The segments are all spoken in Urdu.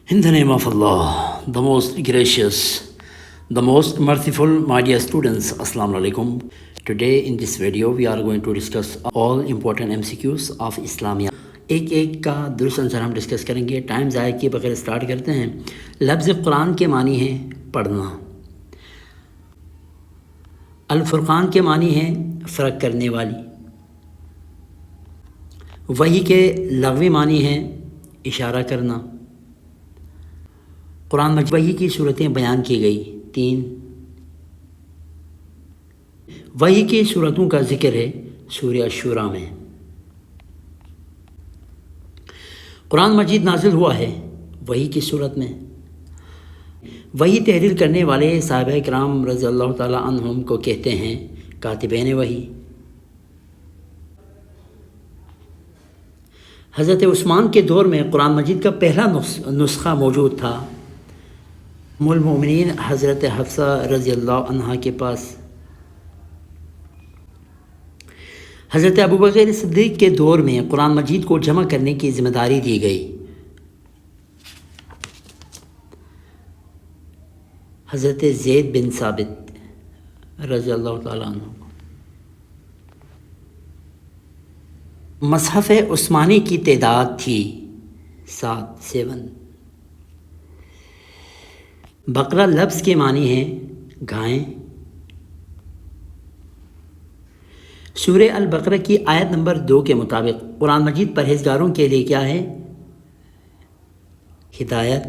In the name of Allah, the most gracious, the most merciful, my dear students, Assalamu alaikum. Today in this video we are going to discuss all important MCQs of Islamia. ایک ایک کا درست آنسر ہم ڈسکس کریں گے. ٹائم ضائع کیے بغیر اسٹارٹ کرتے ہیں. لفظ قرآن کے معنی ہیں پڑھنا. الفرقان کے معنی ہیں فرق کرنے والی. وحی کے لغوی معنی ہیں اشارہ کرنا. قرآن مجید وحی کی صورتیں بیان کی گئی 3. وحی کی صورتوں کا ذکر ہے سورہ الشورى میں. قرآن مجید نازل ہوا ہے وحی کی صورت میں. وحی تحریر کرنے والے صحابہ کرام رضی اللہ تعالی عنہم کو کہتے ہیں کاتبین وحی. حضرت عثمان کے دور میں قرآن مجید کا پہلا نسخہ موجود تھا. ام المؤمنین حضرت حفصہ رضی اللہ عنہا کے پاس. حضرت ابوبکر صدیق کے دور میں قرآن مجید کو جمع کرنے کی ذمہ داری دی گئی. حضرت زید بن ثابت رضی اللہ تعالیٰ عنہ. مصحف عثمانی کی تعداد تھی 7. بقرہ لفظ کے معنی ہیں گائیں. سورہ البقرہ کی آیت نمبر 2 کے مطابق قرآن مجید پرہیزگاروں کے لیے کیا ہے؟ ہدایت.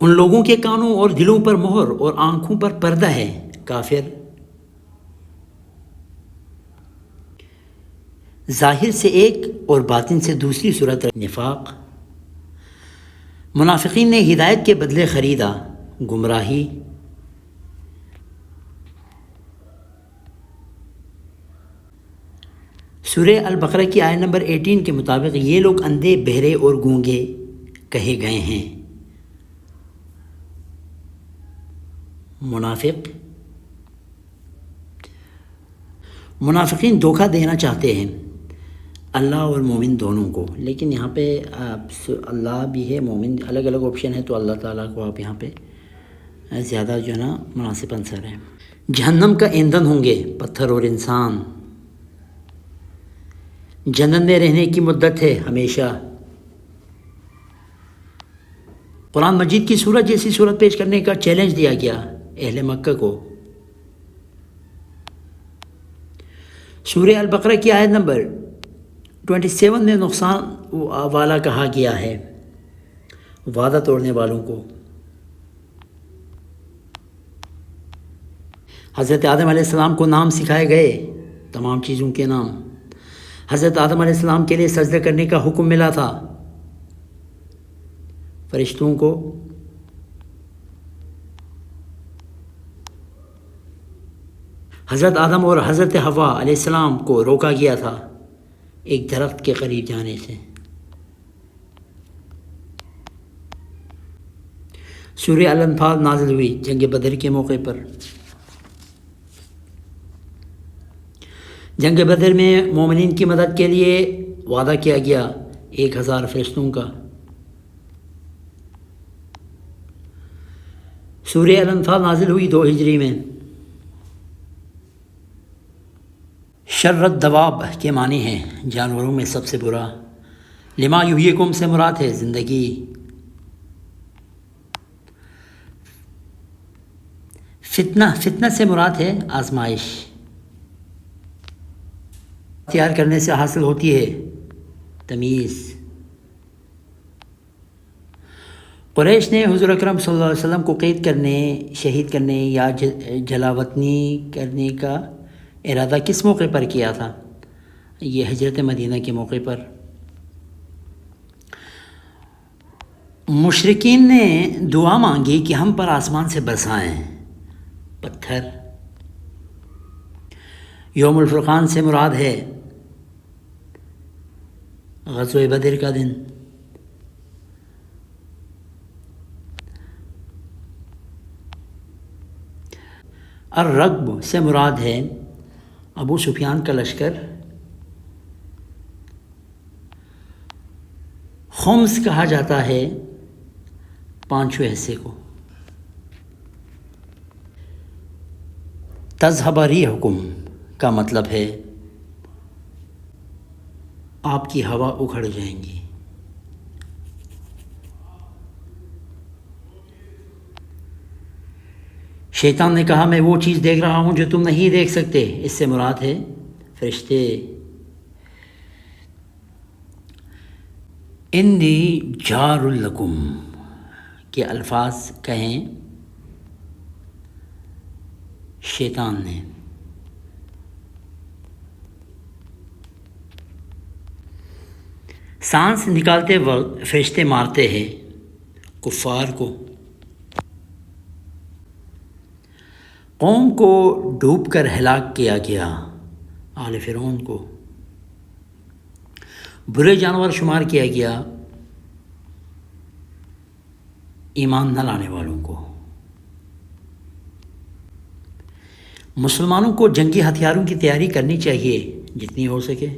ان لوگوں کے کانوں اور دلوں پر مہر اور آنکھوں پر پردہ ہے. کافر. ظاہر سے ایک اور باطن سے دوسری صورت نفاق. منافقین نے ہدایت کے بدلے خریدا گمراہی. سورہ البقرہ کی آیت نمبر 18 کے مطابق یہ لوگ اندھے بہرے اور گونگے کہے گئے ہیں. منافقین دھوکہ دینا چاہتے ہیں اللہ اور مومن دونوں کو. لیکن یہاں پہ اللہ بھی ہے مومن الگ الگ آپشن ہے تو اللہ تعالیٰ کو آپ یہاں پہ زیادہ جو ہے نا مناسب آنسر ہے. جہنم کا ایندھن ہوں گے پتھر اور انسان. جنت میں رہنے کی مدت ہے ہمیشہ. قرآن مجید کی سورت جیسی سورت پیش کرنے کا چیلنج دیا گیا اہل مکہ کو. سورہ البقرہ کی آیت نمبر 27 میں نقصان والا کہا گیا ہے وعدہ توڑنے والوں کو. حضرت آدم علیہ السلام کو نام سکھائے گئے تمام چیزوں کے نام. حضرت آدم علیہ السلام کے لیے سجدہ کرنے کا حکم ملا تھا فرشتوں کو. حضرت آدم اور حضرت حوا علیہ السلام کو روکا گیا تھا ایک درخت کے قریب جانے سے. سورہ الانفال نازل ہوئی جنگ بدر کے موقع پر. جنگ بدر میں مومنین کی مدد کے لیے وعدہ کیا گیا 1000 فرشتوں کا. سورہ الانفال نازل ہوئی 2 ہجری میں. شر الدواب کے معنی ہیں جانوروں میں سب سے برا. لما یحییکم سے مراد ہے زندگی. فتنہ سے مراد ہے آزمائش. اختیار کرنے سے حاصل ہوتی ہے تمیز. قریش نے حضور اکرم صلی اللہ علیہ وسلم کو قید کرنے شہید کرنے یا جلاوطنی کرنے کا ارادہ کس موقع پر کیا تھا؟ یہ ہجرت مدینہ کے موقع پر. مشرکین نے دعا مانگی کہ ہم پر آسمان سے برسائیں پتھر. یوم الفرقان سے مراد ہے غزوہ بدر کا دن. الرقب سے مراد ہے ابو سفیان کا لشکر. خمس کہا جاتا ہے پانچویں حصے کو۔ تذہب ریحکم کا مطلب ہے آپ کی ہوا اکھڑ جائیں گی۔ شیطان نے کہا میں وہ چیز دیکھ رہا ہوں جو تم نہیں دیکھ سکتے، اس سے مراد ہے فرشتے۔ انی جار لکم کے الفاظ کہیں شیطان نے۔ سانس نکالتے وقت فرشتے مارتے ہیں کفار کو۔ قوم کو ڈوب کر ہلاک کیا گیا، آل فرعون کو۔ برے جانور شمار کیا گیا ایمان نہ لانے والوں کو۔ مسلمانوں کو جنگی ہتھیاروں کی تیاری کرنی چاہیے جتنی ہو سکے۔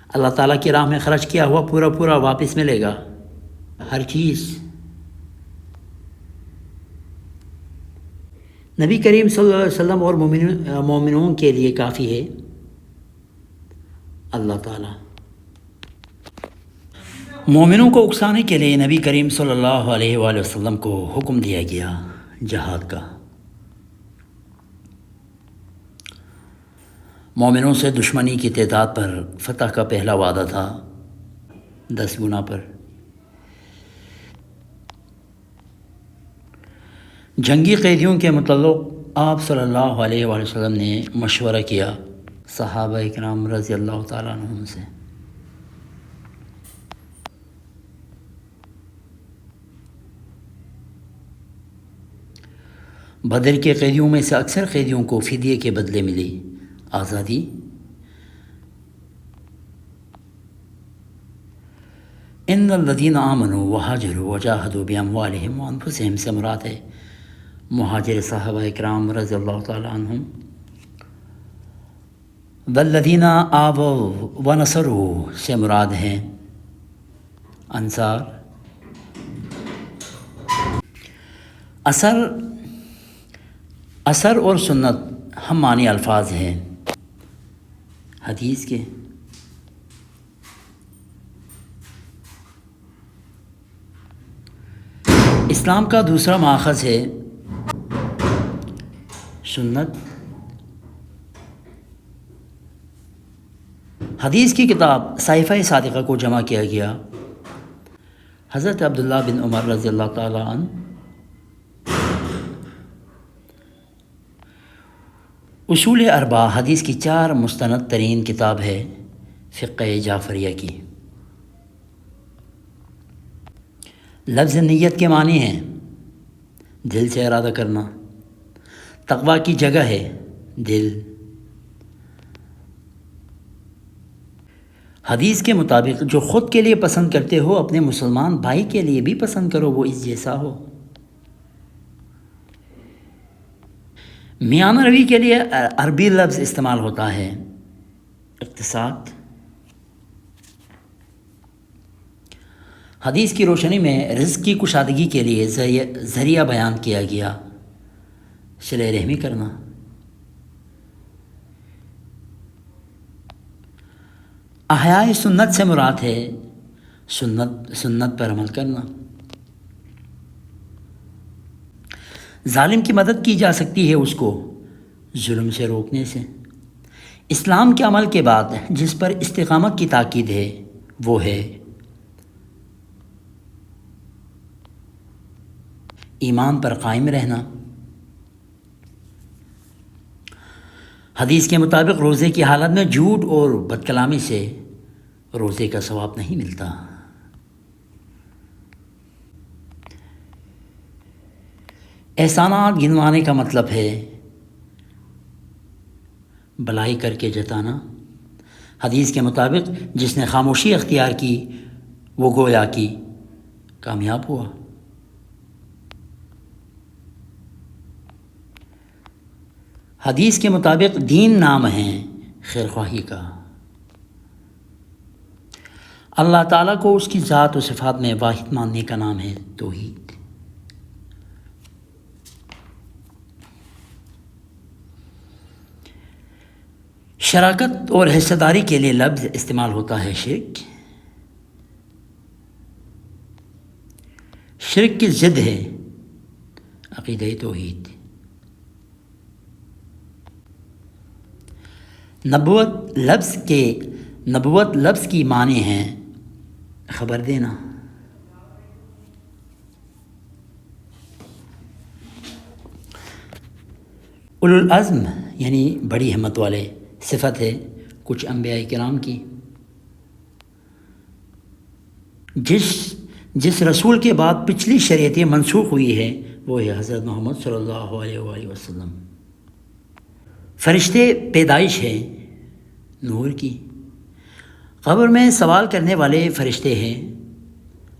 اللہ تعالیٰ کی راہ میں خرچ کیا ہوا پورا واپس ملے گا، ہر چیز۔ نبی کریم صلی اللہ علیہ وسلم اور مومنون کے لیے کافی ہے اللہ تعالیٰ۔ مومنوں کو اکسانے کے لیے نبی کریم صلی اللہ علیہ وآلہ وسلم کو حکم دیا گیا جہاد کا۔ مومنوں سے دشمنی کی تعداد پر فتح کا پہلا وعدہ تھا 10 گنا پر۔ جنگی قیدیوں کے متعلق آپ صلی اللہ علیہ وآلہ وسلم نے مشورہ کیا صحابہ اکرام رضی اللہ تعالیٰ عنہم سے۔ بدر کے قیدیوں میں سے اکثر قیدیوں کو فدیے کے بدلے ملی آزادی۔ ان الذین آمنوا وہاجروا وجاہدوا باموالہم وانفسہم سے مراد ہے مہاجر صحابہ اکرام رضی اللہ تعالیٰ عنہم۔ والذین آووا ونصروا سے مراد ہیں انصار۔ اثر اور سنت ہم معنی الفاظ ہیں حدیث کے۔ اسلام کا دوسرا ماخذ ہے سنت۔ حدیث کی کتاب صحیفہ صادقہ کو جمع کیا گیا حضرت عبداللہ بن عمر رضی اللہ تعالیٰ عنہ۔ اصول اربعہ حدیث کی 4 مستند ترین کتاب ہے فقہ جعفریہ کی۔ لفظ نیت کے معنی ہیں دل سے ارادہ کرنا، تقویٰ کی جگہ ہے دل۔ حدیث کے مطابق جو خود کے لیے پسند کرتے ہو اپنے مسلمان بھائی کے لیے بھی پسند کرو، وہ اس جیسا ہو۔ میانہ روی کے لیے عربی لفظ استعمال ہوتا ہے اقتصاد۔ حدیث کی روشنی میں رزق کی کشادگی کے لیے ذریعہ بیان کیا گیا صلہ رحمی کرنا۔ احیاء سنت سے مراد ہے سنت پر عمل کرنا۔ ظالم کی مدد کی جا سکتی ہے اس کو ظلم سے روکنے سے۔ اسلام کے عمل کے بعد جس پر استقامت کی تاکید ہے وہ ہے ایمان پر قائم رہنا۔ حدیث کے مطابق روزے کی حالت میں جھوٹ اور بد کلامی سے روزے کا ثواب نہیں ملتا۔ احسانات گنوانے کا مطلب ہے بلائی کر کے جتانا۔ حدیث کے مطابق جس نے خاموشی اختیار کی وہ گویا کی کامیاب ہوا۔ حدیث کے مطابق دین نام ہے خیر خواہی کا۔ اللہ تعالیٰ کو اس کی ذات و صفات میں واحد ماننے کا نام ہے توحید۔ شراکت اور حصہ داری کے لیے لفظ استعمال ہوتا ہے شرک۔ شرک کی ضد ہے عقیدہ توحید۔ نبوت لفظ کی معنی ہیں خبر دینا۔ اولو العزم یعنی بڑی ہمت والے صفت ہے کچھ انبیاء کرام کی۔ جس رسول کے بعد پچھلی شریعتیں منسوخ ہوئی ہے وہ ہے حضرت محمد صلی اللہ علیہ وآلہ وسلم۔ فرشتے پیدائش ہے نور کی۔ قبر میں سوال کرنے والے فرشتے ہیں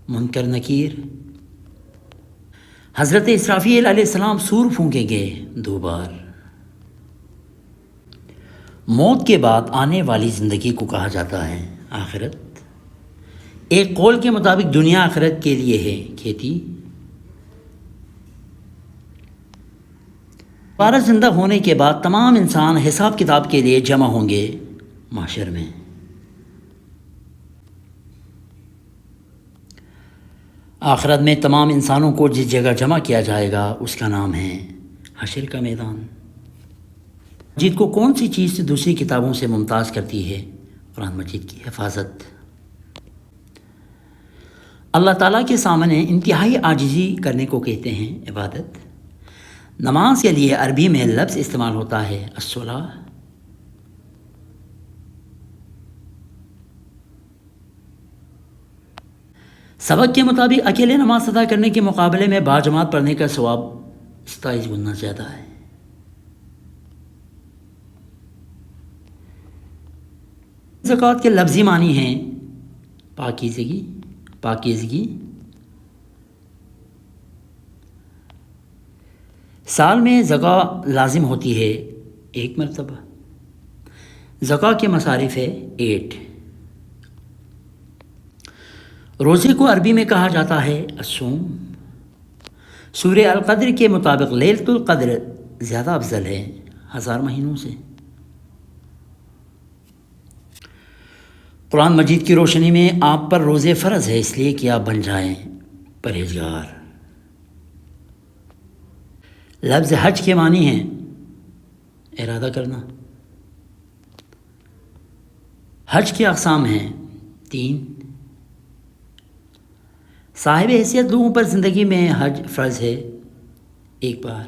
منکر نکیر۔ حضرت اسرافیل علیہ السلام سور پھونکیں گے 2 بار۔ موت کے بعد آنے والی زندگی کو کہا جاتا ہے آخرت۔ ایک قول کے مطابق دنیا آخرت کے لیے ہے کھیتی۔ دوبارہ زندہ ہونے کے بعد تمام انسان حساب کتاب کے لیے جمع ہوں گے محشر میں۔ آخرت میں تمام انسانوں کو جس جگہ جمع کیا جائے گا اس کا نام ہے حشر کا میدان۔ مجید کو کون سی چیز دوسری کتابوں سے ممتاز کرتی ہے؟ قرآن مجید کی حفاظت۔ اللہ تعالیٰ کے سامنے انتہائی عاجزی کرنے کو کہتے ہیں عبادت۔ نماز کے لیے عربی میں لفظ استعمال ہوتا ہے الصلاۃ۔ سبق کے مطابق اکیلے نماز ادا کرنے کے مقابلے میں باجماعت پڑھنے کا ثواب 27 گنا زیادہ ہے۔ زکوٰۃ کے لفظی معنی ہیں پاکیزگی۔ سال میں زکوٰۃ لازم ہوتی ہے 1 مرتبہ۔ زکوٰۃ کے مصارف ہے 8۔ روزے کو عربی میں کہا جاتا ہے الصوم۔ سورہ القدر کے مطابق لیلۃ القدر زیادہ افضل ہے 1000 مہینوں سے۔ قرآن مجید کی روشنی میں آپ پر روزے فرض ہے اس لیے کہ آپ بن جائیں پرہیزگار۔ لفظ حج کے معنی ہیں ارادہ کرنا۔ حج کی اقسام ہیں 3۔ صاحب حیثیت لوگوں پر زندگی میں حج فرض ہے 1 بار۔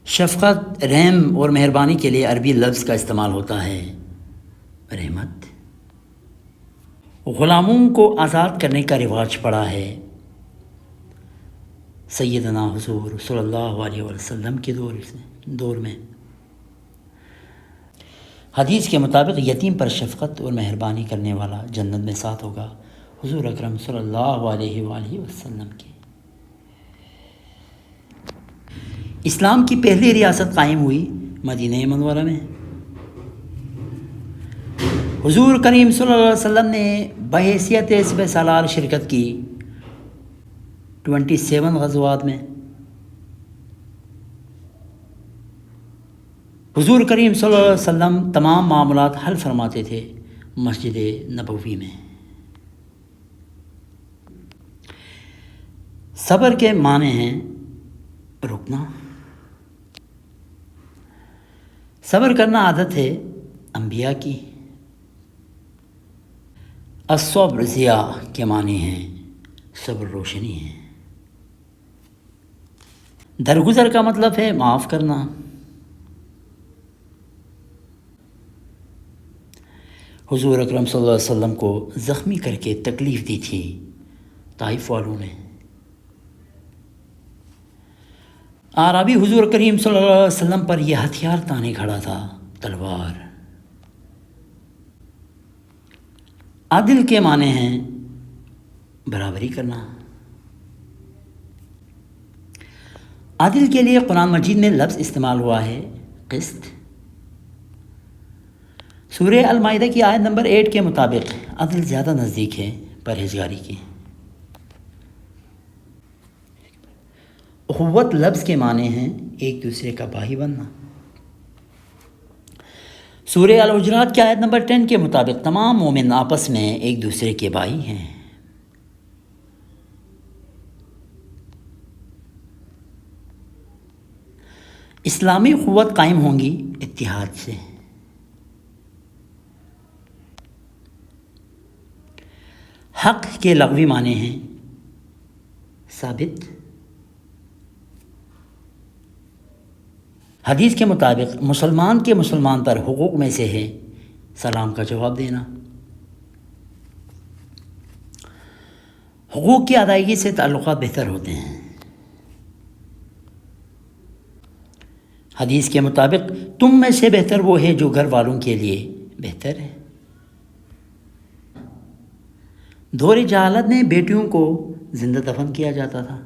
شفقت، رحم اور مہربانی کے لیے عربی لفظ کا استعمال ہوتا ہے رحمت۔ غلاموں کو آزاد کرنے کا رواج پڑا ہے سیدنا حضور صلی اللہ علیہ وسلم کے دور میں۔ حدیث کے مطابق یتیم پر شفقت اور مہربانی کرنے والا جنت میں ساتھ ہوگا حضور اکرم صلی اللہ علیہ وآلہ وسلم کے۔ اسلام کی پہلی ریاست قائم ہوئی مدینہ منورہ میں۔ حضور کریم صلی اللہ علیہ وسلم نے بحیثیت سپہ سالار شرکت کی 27 غزوات میں۔ حضور کریم صلی اللہ علیہ وسلم تمام معاملات حل فرماتے تھے مسجد نبوی میں۔ صبر کے معنی ہیں رکنا۔ صبر کرنا عادت ہے انبیاء کی۔ الصبر ضیاء کے معنی ہیں صبر روشنی ہے۔ درگزر کا مطلب ہے معاف کرنا۔ حضور اکرم صلی اللہ علیہ وسلم کو زخمی کر کے تکلیف دی تھی طائف والوں نے۔ اعرابی حضور کریم صلی اللہ علیہ وسلم پر یہ ہتھیار تانے کھڑا تھا تلوار۔ عدل کے معنی ہیں برابری کرنا۔ عدل کے لیے قرآن مجید میں لفظ استعمال ہوا ہے قسط۔ سورہ المائدہ کی آیت نمبر 8 کے مطابق عدل زیادہ نزدیک ہے پرہیزگاری کی۔ اخوت لفظ کے معنی ہیں ایک دوسرے کا بھائی بننا۔ سورہ الحجرات کی آیت نمبر 10 کے مطابق تمام مومن آپس میں ایک دوسرے کے بھائی ہیں۔ اسلامی اخوت قائم ہوں گی اتحاد سے۔ حق کے لغوی معنی ہیں ثابت۔ حدیث کے مطابق مسلمان کے مسلمان پر حقوق میں سے ہے سلام کا جواب دینا۔ حقوق کی ادائیگی سے تعلقات بہتر ہوتے ہیں۔ حدیث کے مطابق تم میں سے بہتر وہ ہے جو گھر والوں کے لیے بہتر ہے۔ دور جہالت میں بیٹیوں کو زندہ دفن کیا جاتا تھا۔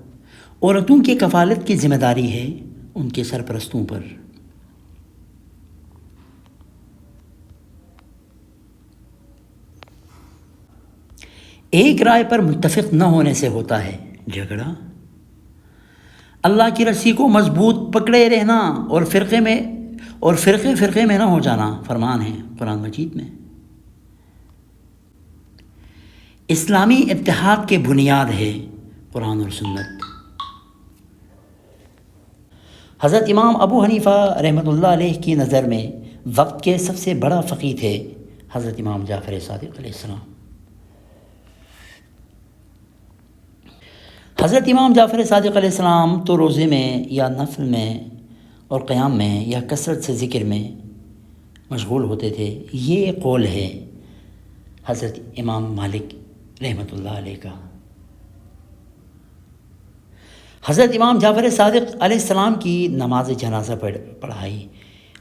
عورتوں کی کفالت کی ذمہ داری ہے ان کے سرپرستوں پر۔ ایک رائے پر متفق نہ ہونے سے ہوتا ہے جھگڑا۔ اللہ کی رسی کو مضبوط پکڑے رہنا اور فرقے میں نہ ہو جانا فرمان ہے قرآن مجید میں۔ اسلامی اتحاد کے بنیاد ہے قرآن اور سنت۔ حضرت امام ابو حنیفہ رحمۃ اللہ علیہ کی نظر میں وقت کے سب سے بڑا فقیہ تھے حضرت امام جعفر صادق علیہ السلام۔ حضرت امام جعفر صادق علیہ السلام تو روزے میں یا نفل میں اور قیام میں یا کثرت سے ذکر میں مشغول ہوتے تھے۔ یہ قول ہے حضرت امام مالک رحمۃ اللہ علیہ کا۔ حضرت امام جعفر صادق علیہ السلام کی نماز جنازہ پڑھائی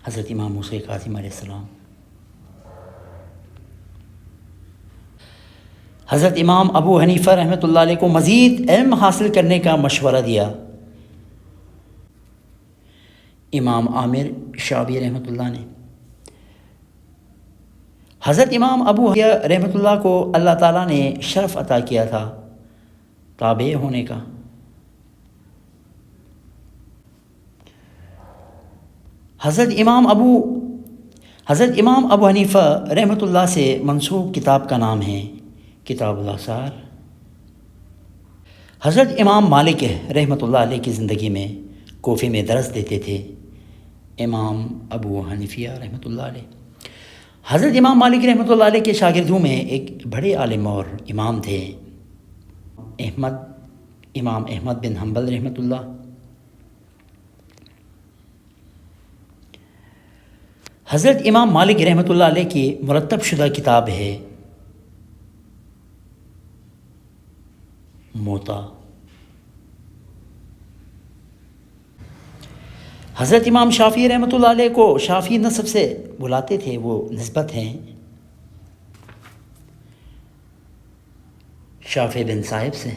حضرت امام موسیٰ کاظم علیہ السلام۔ حضرت امام ابو حنیفہ رحمۃ اللہ علیہ کو مزید علم حاصل کرنے کا مشورہ دیا امام عامر شعبی رحمۃ اللہ نے۔ حضرت امام ابو حنیفہ رحمۃ اللہ کو اللہ تعالیٰ نے شرف عطا کیا تھا تابع ہونے کا۔ حضرت امام ابو حنیفہ رحمۃ اللہ سے منسوب کتاب کا نام ہے کتاب الاثار۔ حضرت امام مالک رحمۃ اللہ علیہ کی زندگی میں کوفے میں درس دیتے تھے امام ابو حنیفہ رحمۃ اللہ علیہ۔ حضرت امام مالک رحمۃ اللہ علیہ کے شاگردوں میں ایک بڑے عالم اور امام تھے امام احمد بن حنبل رحمۃ اللہ۔ حضرت امام مالک رحمۃ اللہ علیہ کی مرتب شدہ کتاب ہے موطا۔ حضرت امام شافعی رحمۃ اللہ علیہ کو شافعی نسب سے بلاتے تھے، وہ نسبت ہیں شافعی بن صاحب سے۔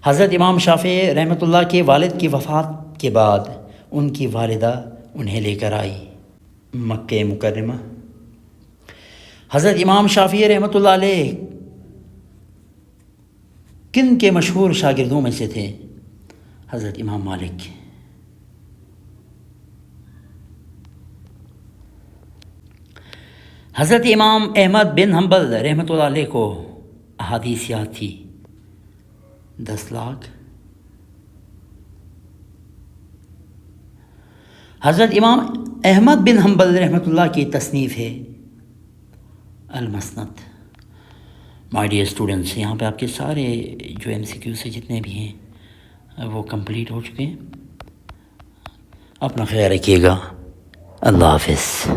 حضرت امام شافعی رحمۃ اللہ کے والد کی وفات کے بعد ان کی والدہ انہیں لے کر آئی مکہ مکرمہ۔ حضرت امام شافعی رحمۃ اللہ علیہ کن کے مشہور شاگردوں میں سے تھے؟ حضرت امام مالک۔ حضرت امام احمد بن حنبل رحمۃ اللہ علیہ کو احادیث یاد تھی 10 لاکھ۔ حضرت امام احمد بن حنبل رحمۃ اللہ کی تصنیف ہے المسند۔ مائی ڈیئر اسٹوڈنٹس، یہاں پہ آپ کے سارے جو MCQ سے جتنے بھی ہیں وہ کمپلیٹ ہو چکے ہیں۔ اپنا خیال رکھیے گا۔ اللہ حافظ۔